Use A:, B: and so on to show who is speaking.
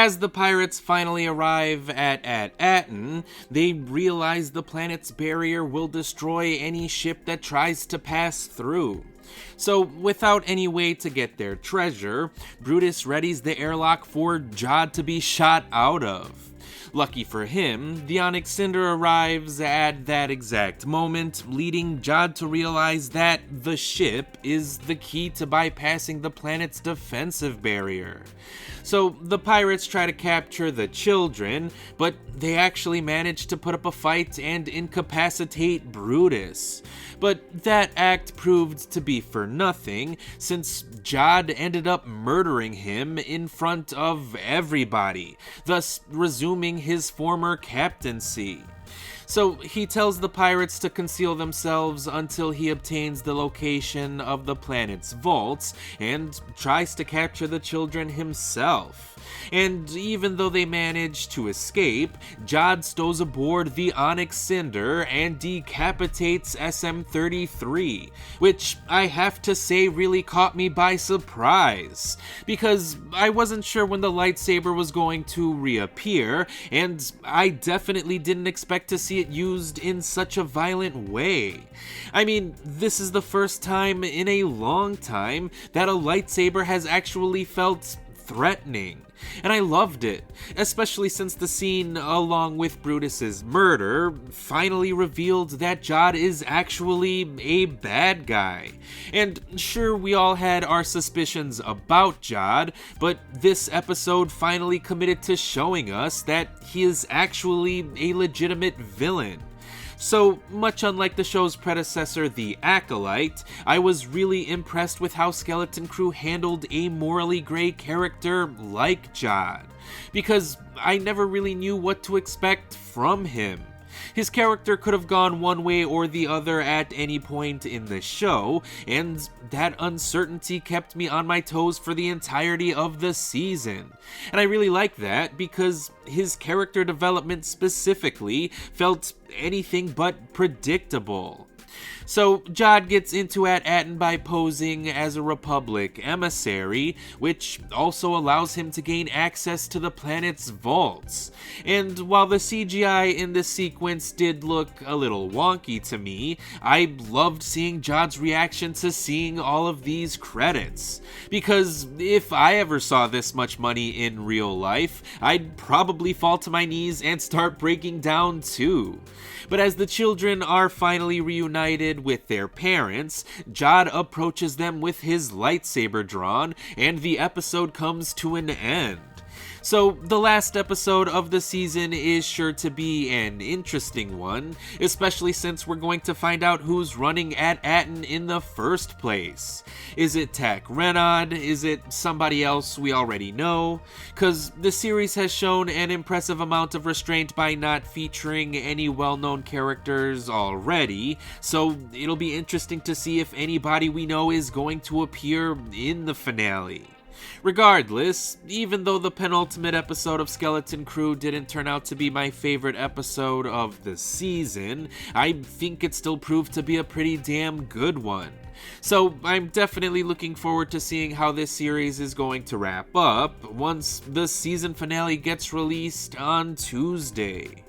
A: as the pirates finally arrive at Aten, they realize the planet's barrier will destroy any ship that tries to pass through. So, without any way to get their treasure, Brutus readies the airlock for Jod to be shot out of. Lucky for him, the Onyx Cinder arrives at that exact moment, leading Jod to realize that the ship is the key to bypassing the planet's defensive barrier. So the pirates try to capture the children, but they actually manage to put up a fight and incapacitate Brutus. But that act proved to be for nothing, since Jod ended up murdering him in front of everybody, thus resuming his former captaincy. So he tells the pirates to conceal themselves until he obtains the location of the planet's vaults and tries to capture the children himself. And even though they manage to escape, Jod stows aboard the Onyx Cinder and decapitates SM-33, which I have to say really caught me by surprise, because I wasn't sure when the lightsaber was going to reappear, and I definitely didn't expect to see it used in such a violent way. I mean, this is the first time in a long time that a lightsaber has actually felt threatening. And I loved it, especially since the scene along with Brutus's murder finally revealed that Jod is actually a bad guy. And sure, we all had our suspicions about Jod, but this episode finally committed to showing us that he is actually a legitimate villain. So, much unlike the show's predecessor, The Acolyte, I was really impressed with how Skeleton Crew handled a morally gray character like Jod, because I never really knew what to expect from him. His character could have gone one way or the other at any point in the show, and that uncertainty kept me on my toes for the entirety of the season. And I really like that because his character development specifically felt anything but predictable. So Jod gets into Aten by posing as a Republic emissary, which also allows him to gain access to the planet's vaults. And while the CGI in this sequence did look a little wonky to me, I loved seeing Jod's reaction to seeing all of these credits. Because if I ever saw this much money in real life, I'd probably fall to my knees and start breaking down too. But as the children are finally reunited with their parents, Jod approaches them with his lightsaber drawn, and the episode comes to an end. So, the last episode of the season is sure to be an interesting one, especially since we're going to find out who's running Aten in the first place. Is it Tak Renod? Is it somebody else we already know? Cause the series has shown an impressive amount of restraint by not featuring any well-known characters already, so it'll be interesting to see if anybody we know is going to appear in the finale. Regardless, even though the penultimate episode of Skeleton Crew didn't turn out to be my favorite episode of the season, I think it still proved to be a pretty damn good one. So I'm definitely looking forward to seeing how this series is going to wrap up once the season finale gets released on Tuesday.